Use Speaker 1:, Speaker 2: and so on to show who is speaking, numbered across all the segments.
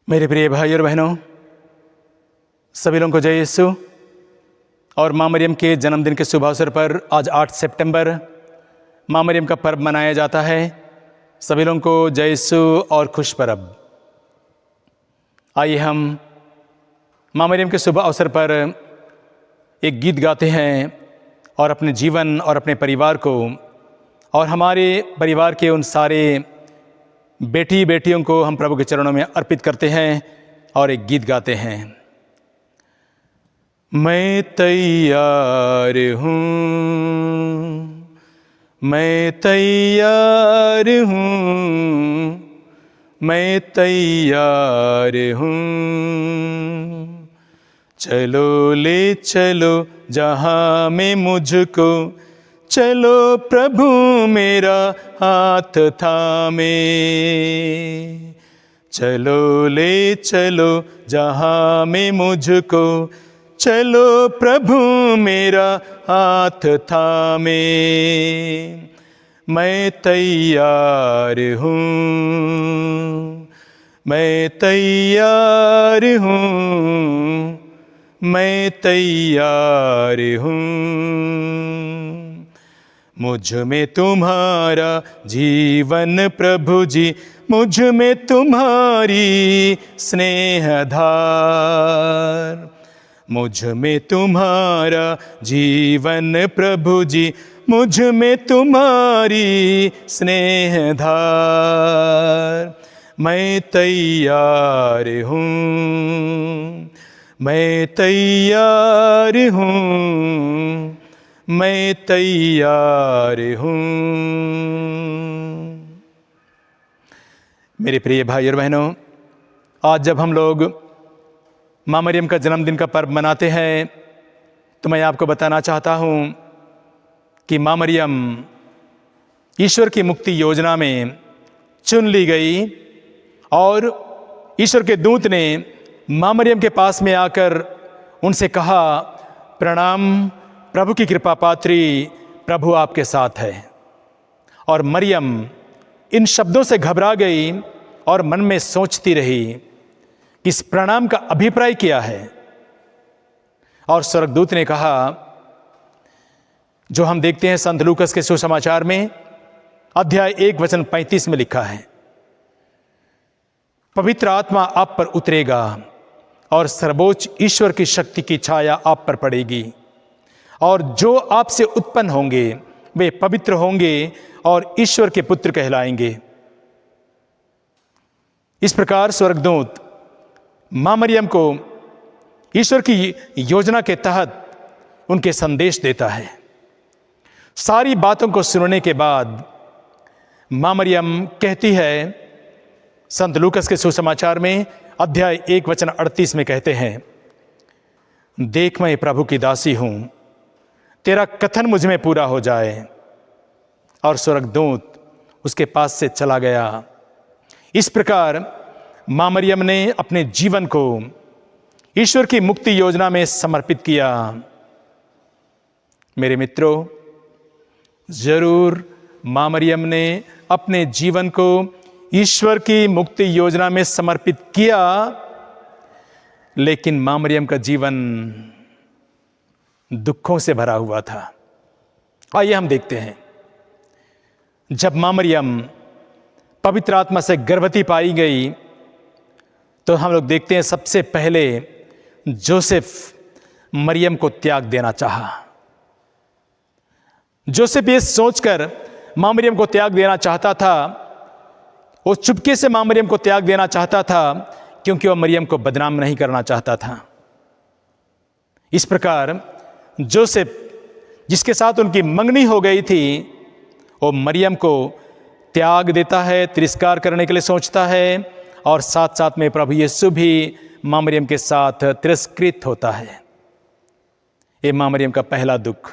Speaker 1: मेरे प्रिय भाई और बहनों, सभी लोगों को जय यीशु। और माँ मरियम के जन्मदिन के शुभ अवसर पर आज 8 सितंबर माँ मरियम का पर्व मनाया जाता है। सभी लोगों को जय यीशु और खुश पर्व। आइए हम माँ मरियम के शुभ अवसर पर एक गीत गाते हैं और अपने जीवन और अपने परिवार को और हमारे परिवार के उन सारे बेटियों को हम प्रभु के चरणों में अर्पित करते हैं और एक गीत गाते हैं। मैं तैयार हूँ, मैं तैयार हूँ, मैं तैयार हूँ। चलो ले चलो जहाँ में मुझको, चलो प्रभु मेरा हाथ थामे। चलो ले चलो जहाँ में मुझको, चलो प्रभु मेरा हाथ थामे। मैं तैयार हूँ, मैं तैयार हूँ, मैं तैयार हूँ। मुझ में तुम्हारा जीवन प्रभु जी, मुझ में तुम्हारी स्नेह धार। मुझ में तुम्हारा जीवन प्रभु जी, मुझ में तुम्हारी स्नेह धार। मैं तैयार हूँ, मैं तैयार हूँ, मैं तैयार हूँ। मेरे प्रिय भाई और बहनों, आज जब हम लोग माँ मरियम का जन्मदिन का पर्व मनाते हैं तो मैं आपको बताना चाहता हूँ कि माँ मरियम ईश्वर की मुक्ति योजना में चुन ली गई और ईश्वर के दूत ने माँ मरियम के पास में आकर उनसे कहा, प्रणाम प्रभु की कृपा पात्री, प्रभु आपके साथ है। और मरियम इन शब्दों से घबरा गई और मन में सोचती रही कि इस प्रणाम का अभिप्राय क्या है। और स्वर्गदूत ने कहा, जो हम देखते हैं संत लूकस के सुसमाचार में अध्याय 1 वचन 35 में लिखा है, पवित्र आत्मा आप पर उतरेगा और सर्वोच्च ईश्वर की शक्ति की छाया आप पर पड़ेगी, और जो आपसे उत्पन्न होंगे वे पवित्र होंगे और ईश्वर के पुत्र कहलाएंगे। इस प्रकार स्वर्गदूत माँ मरियम को ईश्वर की योजना के तहत उनके संदेश देता है। सारी बातों को सुनने के बाद माँ मरियम कहती है, संत लूकस के सुसमाचार में अध्याय 1 वचन 38 में कहते हैं, देख मैं प्रभु की दासी हूं, तेरा कथन मुझ में पूरा हो जाए। और स्वर्गदूत उसके पास से चला गया। इस प्रकार माँ मरियम ने अपने जीवन को ईश्वर की मुक्ति योजना में समर्पित किया। मेरे मित्रों, जरूर माँ मरियम ने अपने जीवन को ईश्वर की मुक्ति योजना में समर्पित किया, लेकिन माँ मरियम का जीवन दुखों से भरा हुआ था। आइए हम देखते हैं, जब माँ मरियम पवित्र आत्मा से गर्भवती पाई गई तो हम लोग देखते हैं सबसे पहले जोसेफ मरियम को त्याग देना चाहा। जोसेफ ये सोचकर माँ मरियम को त्याग देना चाहता था, वो चुपके से माँ मरियम को त्याग देना चाहता था क्योंकि वह मरियम को बदनाम नहीं करना चाहता था। इस प्रकार जोसेफ, जिसके साथ उनकी मंगनी हो गई थी, वो मरियम को त्याग देता है, तिरस्कार करने के लिए सोचता है, और साथ साथ में प्रभु यीशु भी माँ मरियम के साथ तिरस्कृत होता है। ये माँ मरियम का पहला दुख।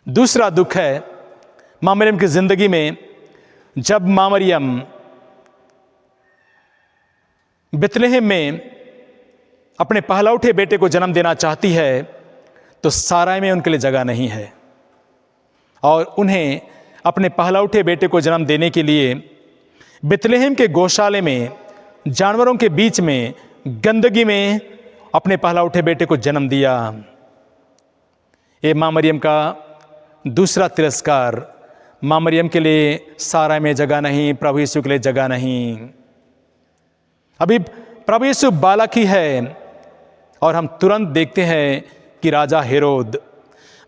Speaker 1: दूसरा दुख है माँ मरियम की जिंदगी में, जब माँ मरियम बेतलेहम में अपने पहलौठे बेटे को जन्म देना चाहती है तो साराय में उनके लिए जगह नहीं है, और उन्हें अपने पहलौठे बेटे को जन्म देने के लिए बेतलेहम के गौशाले में जानवरों के बीच में गंदगी में अपने पहला उठे बेटे को जन्म दिया। ये माँ मरियम का दूसरा तिरस्कार। माँ मरियम के लिए सारा में जगह नहीं, प्रभु यीशु के लिए जगह नहीं। अभी प्रभु यीशु बालक ही है और हम तुरंत देखते हैं कि राजा हेरोद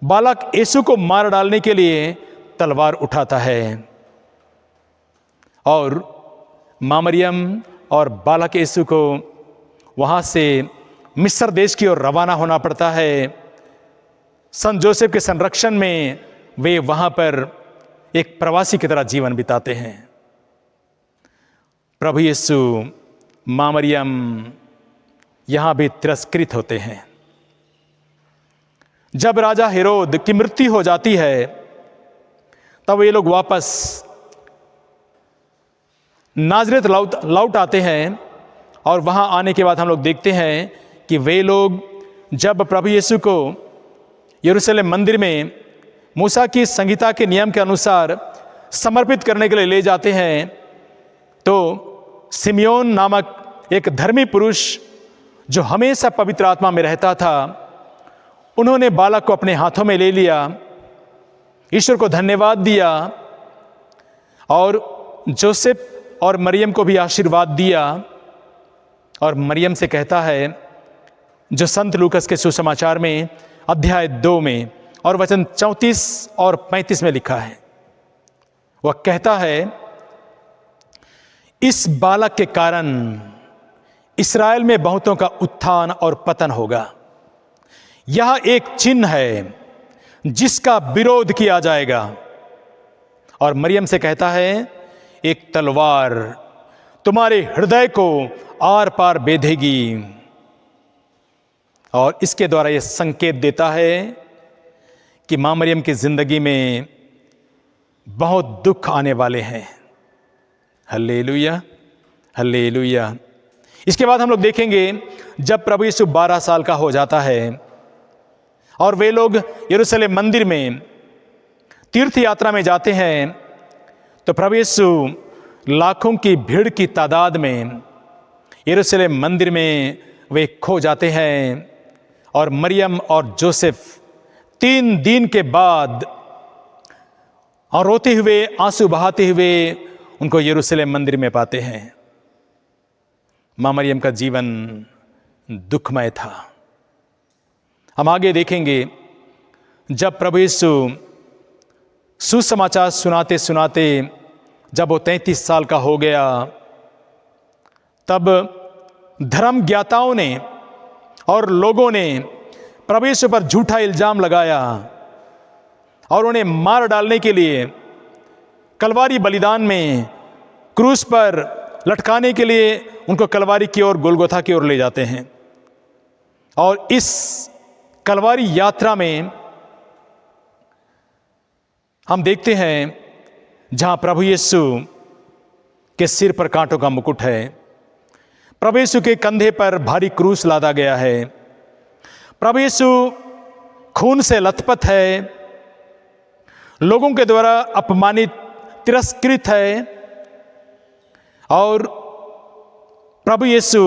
Speaker 1: बालक यीशु को मार डालने के लिए तलवार उठाता है और माँ मरियम और बालक यीशु को वहाँ से मिस्र देश की ओर रवाना होना पड़ता है। संत जोसेफ के संरक्षण में वे वहाँ पर एक प्रवासी की तरह जीवन बिताते हैं। प्रभु यीशु, माँ मरियम यहाँ भी तिरस्कृत होते हैं। जब राजा हेरोद की मृत्यु हो जाती है तब ये लोग वापस नाजरेत लौट आते हैं और वहाँ आने के बाद हम लोग देखते हैं कि वे लोग जब प्रभु यीशु को यरूशलेम मंदिर में मूसा की संहिता के नियम के अनुसार समर्पित करने के लिए ले जाते हैं तो सिमियोन नामक एक धर्मी पुरुष जो हमेशा पवित्र आत्मा में रहता था, उन्होंने बालक को अपने हाथों में ले लिया, ईश्वर को धन्यवाद दिया और जोसेफ और मरियम को भी आशीर्वाद दिया और मरियम से कहता है, जो संत लूकस के सुसमाचार में अध्याय 2 में और वचन 34 और 35 में लिखा है, वह कहता है, इस बालक के कारण इस्राएल में बहुतों का उत्थान और पतन होगा। यह एक चिन्ह है जिसका विरोध किया जाएगा। और मरियम से कहता है, एक तलवार तुम्हारे हृदय को आर पार बेधेगी। और इसके द्वारा यह संकेत देता है कि मां मरियम की जिंदगी में बहुत दुख आने वाले हैं। Hallelujah, hallelujah. इसके बाद हम लोग देखेंगे जब प्रभु यीशु 12 साल का हो जाता है और वे लोग यरूशलेम मंदिर में तीर्थ यात्रा में जाते हैं तो प्रभु यीशु लाखों की भीड़ की तादाद में यरूशलेम मंदिर में वे खो जाते हैं और मरियम और जोसेफ 3 दिन के बाद और रोते हुए, आंसू बहाते हुए उनको यरूशलेम मंदिर में पाते हैं। मां मरियम का जीवन दुखमय था। हम आगे देखेंगे जब प्रभु यीशु सुसमाचार सुनाते सुनाते जब वो 33 साल का हो गया, तब धर्म ज्ञाताओं ने और लोगों ने प्रभु यीशु पर झूठा इल्जाम लगाया और उन्हें मार डालने के लिए कलवारी बलिदान में क्रूस पर लटकाने के लिए उनको कलवारी की ओर, गोलगोथा की ओर ले जाते हैं। और इस कलवारी यात्रा में हम देखते हैं जहां प्रभु यीशु के सिर पर कांटों का मुकुट है, प्रभु यीशु के कंधे पर भारी क्रूस लादा गया है, प्रभु यीशु खून से लथपथ है, लोगों के द्वारा अपमानित, तिरस्कृत है और प्रभु यीशु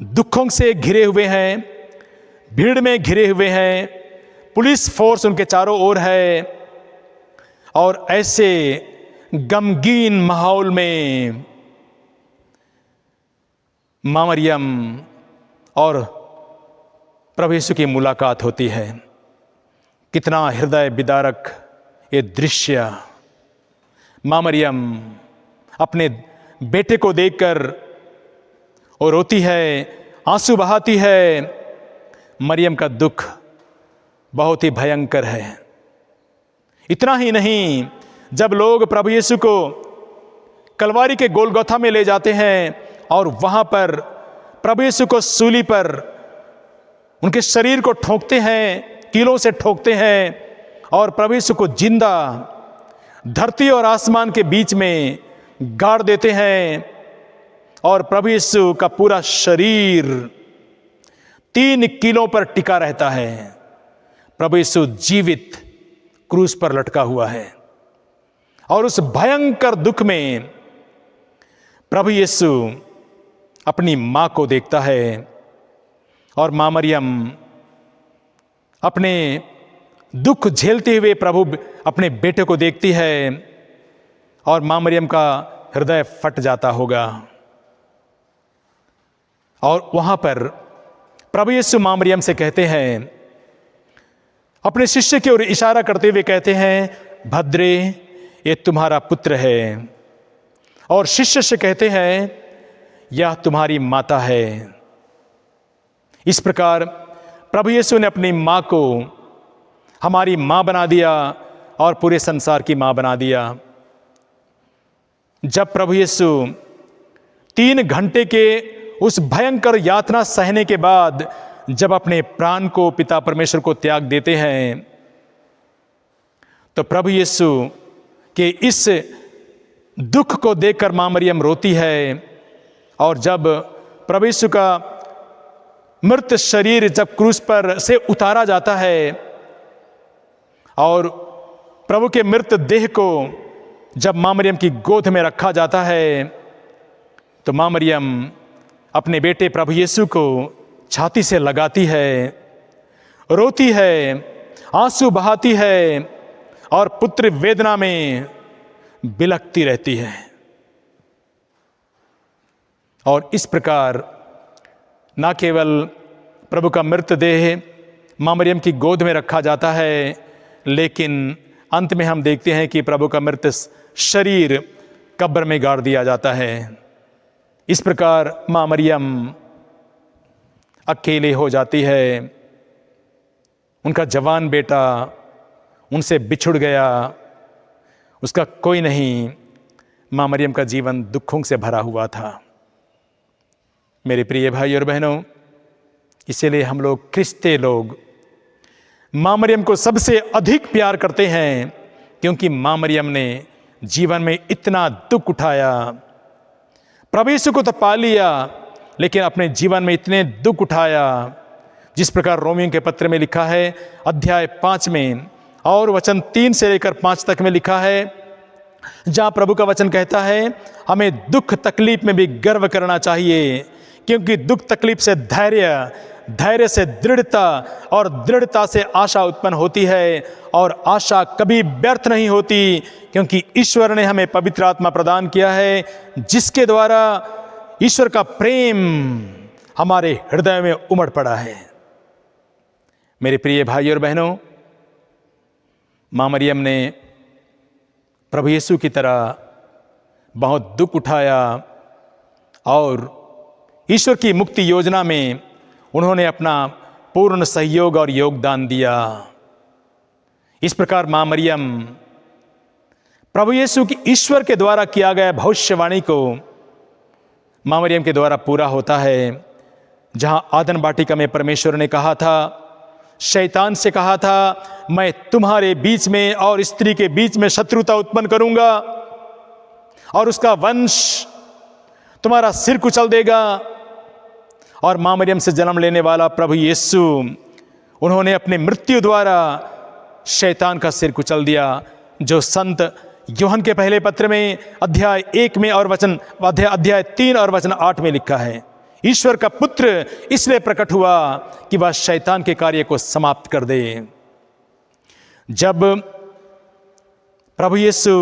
Speaker 1: दुखों से घिरे हुए हैं, भीड़ में घिरे हुए हैं, पुलिस फोर्स उनके चारों ओर है और ऐसे गमगीन माहौल में मां मरियम और प्रभु यीशु की मुलाकात होती है। कितना हृदय विदारक ये दृश्य। मां मरियम अपने बेटे को देखकर वो रोती है, आंसू बहाती है। मरियम का दुख बहुत ही भयंकर है। इतना ही नहीं, जब लोग प्रभु यीशु को कलवारी के गोलगोथा में ले जाते हैं और वहां पर प्रभु यीशु को सूली पर उनके शरीर को ठोकते हैं, कीलों से ठोकते हैं और प्रभु यीशु को जिंदा धरती और आसमान के बीच में गाड़ देते हैं और प्रभु यीशु का पूरा शरीर 3 कीलों पर टिका रहता है। प्रभु यीशु जीवित क्रूस पर लटका हुआ है और उस भयंकर दुख में प्रभु यीशु अपनी माँ को देखता है और माँ मरियम अपने दुख झेलते हुए प्रभु अपने बेटे को देखती है और माँ मरियम का हृदय फट जाता होगा। और वहां पर प्रभु यीशु माँ मरियम से कहते हैं, अपने शिष्य की ओर इशारा करते हुए कहते हैं, भद्रे ये तुम्हारा पुत्र है। और शिष्य से कहते हैं, यह तुम्हारी माता है। इस प्रकार प्रभु यीशु ने अपनी माँ को हमारी माँ बना दिया और पूरे संसार की माँ बना दिया। जब प्रभु यीशु 3 घंटे के उस भयंकर यातना सहने के बाद जब अपने प्राण को पिता परमेश्वर को त्याग देते हैं, तो प्रभु यीशु के इस दुख को देखकर मां मरियम रोती है। और जब प्रभु यीशु का मृत शरीर जब क्रूस पर से उतारा जाता है और प्रभु के मृत देह को जब मां मरियम की गोद में रखा जाता है, तो मां मरियम अपने बेटे प्रभु यीशु को छाती से लगाती है, रोती है, आंसू बहाती है और पुत्र वेदना में बिलखती रहती है। और इस प्रकार ना केवल प्रभु का मृतदेह मां मरियम की गोद में रखा जाता है, लेकिन अंत में हम देखते हैं कि प्रभु का मृत शरीर कब्र में गाड़ दिया जाता है। इस प्रकार मां मरियम अकेले हो जाती है। उनका जवान बेटा उनसे बिछुड़ गया, उसका कोई नहीं। मां मरियम का जीवन दुखों से भरा हुआ था। मेरे प्रिय भाई और बहनों, इसीलिए हम लोग ख्रिस्ती लोग मां मरियम को सबसे अधिक प्यार करते हैं, क्योंकि मां मरियम ने जीवन में इतना दुख उठाया। प्रभु यीशु को तो पा लिया, लेकिन अपने जीवन में इतने दुख उठाया। जिस प्रकार रोमियों के पत्र में लिखा है अध्याय 5 में और वचन 3 से लेकर 5 तक में लिखा है, जहां प्रभु का वचन कहता है, हमें दुख तकलीफ में भी गर्व करना चाहिए, क्योंकि दुख तकलीफ से धैर्य, धैर्य से दृढ़ता और दृढ़ता से आशा उत्पन्न होती है। और आशा कभी व्यर्थ नहीं होती, क्योंकि ईश्वर ने हमें पवित्र आत्मा प्रदान किया है, जिसके द्वारा ईश्वर का प्रेम हमारे हृदय में उमड़ पड़ा है। मेरे प्रिय भाइयों और बहनों, मां मरियम ने प्रभु यीशु की तरह बहुत दुख उठाया और ईश्वर की मुक्ति योजना में उन्होंने अपना पूर्ण सहयोग और योगदान दिया। इस प्रकार मां मरियम प्रभु यीशु की ईश्वर के द्वारा किया गया भविष्यवाणी को मां मरियम के द्वारा पूरा होता है। जहां आदन वाटिका में परमेश्वर ने कहा था, शैतान से कहा था, मैं तुम्हारे बीच में और स्त्री के बीच में शत्रुता उत्पन्न करूंगा और उसका वंश तुम्हारा सिर कुचल देगा। और मां मरियम से जन्म लेने वाला प्रभु यीशु, उन्होंने अपने मृत्यु द्वारा शैतान का सिर कुचल दिया, जो संत यूहन्ना के पहले पत्र में अध्याय 1 में और वचन अध्याय 3 और वचन 8 में लिखा है। ईश्वर का पुत्र इसलिए प्रकट हुआ कि वह शैतान के कार्य को समाप्त कर दे। जब प्रभु यीशु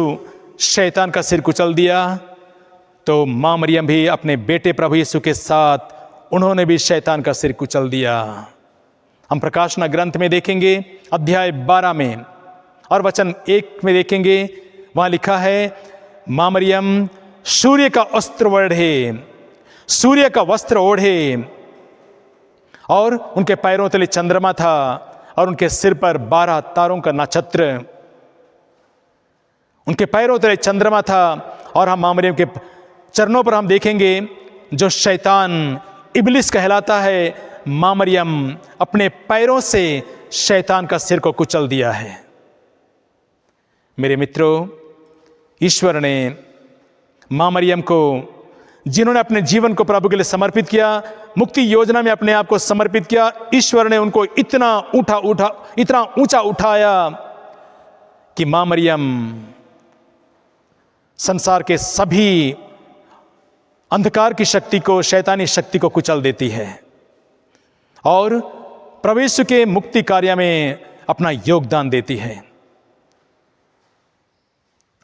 Speaker 1: शैतान का सिर कुचल दिया, तो मां मरियम भी अपने बेटे प्रभु यीशु के साथ उन्होंने भी शैतान का सिर कुचल दिया। हम प्रकाशना ग्रंथ में देखेंगे अध्याय 12 में और वचन 1 में देखेंगे, वहां लिखा है, मां मरियम सूर्य का वस्त्र ओढ़े, सूर्य का वस्त्र ओढ़े, और उनके पैरों तले चंद्रमा था और उनके सिर पर 12 तारों का नक्षत्र। उनके पैरों तले चंद्रमा था। और हम मां मरियम के चरणों पर हम देखेंगे, जो शैतान इब्लिस कहलाता है, मां मरियम अपने पैरों से शैतान का सिर को कुचल दिया है। मेरे मित्रों, ईश्वर ने मां मरियम को, जिन्होंने अपने जीवन को प्रभु के लिए समर्पित किया, मुक्ति योजना में अपने आप को समर्पित किया, ईश्वर ने उनको इतना ऊंचा उठाया कि मां मरियम संसार के सभी अंधकार की शक्ति को, शैतानी शक्ति को कुचल देती है और प्रवेश के मुक्ति कार्य में अपना योगदान देती है।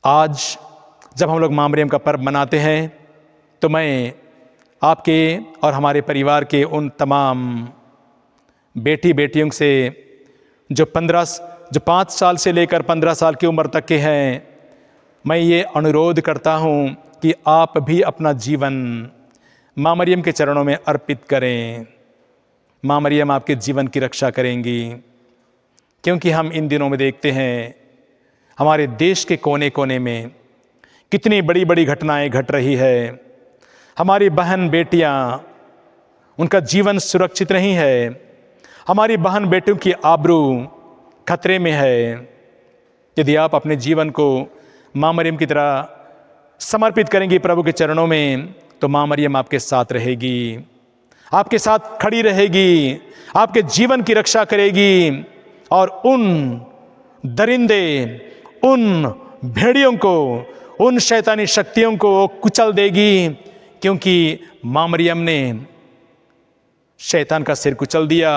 Speaker 1: आज जब हम लोग माँ मरियम का पर्व मनाते हैं तो मैं आपके और हमारे परिवार के उन तमाम बेटी बेटियों से जो 5 साल से लेकर 15 साल की उम्र तक के हैं, मैं ये अनुरोध करता हूँ कि आप भी अपना जीवन माँ मरियम के चरणों में अर्पित करें। माँ मरियम आपके जीवन की रक्षा करेंगी, क्योंकि हम इन दिनों में देखते हैं हमारे देश के कोने कोने में कितनी बड़ी बड़ी घटनाएं घट रही है। हमारी बहन बेटियां, उनका जीवन सुरक्षित नहीं है। हमारी बहन बेटियों की आबरू खतरे में है। यदि आप अपने जीवन को माँ मरियम की तरह समर्पित करेंगी प्रभु के चरणों में, तो माँ मरियम आपके साथ रहेगी, आपके साथ खड़ी रहेगी, आपके जीवन की रक्षा करेगी और उन दरिंदे, उन भेड़ियों को, उन शैतानी शक्तियों को कुचल देगी, क्योंकि माँ मरियम ने शैतान का सिर कुचल दिया।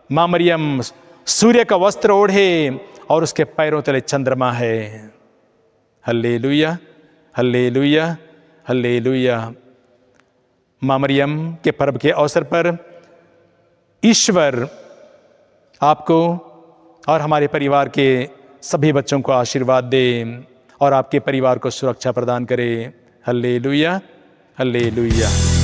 Speaker 1: माँ मरियम सूर्य का वस्त्र ओढ़े और उसके पैरों तले चंद्रमा है। Hallelujah, hallelujah, hallelujah. माँ मरियम के पर्व के अवसर पर ईश्वर आपको और हमारे परिवार के सभी बच्चों को आशीर्वाद दे और आपके परिवार को सुरक्षा प्रदान करे। Hallelujah, hallelujah.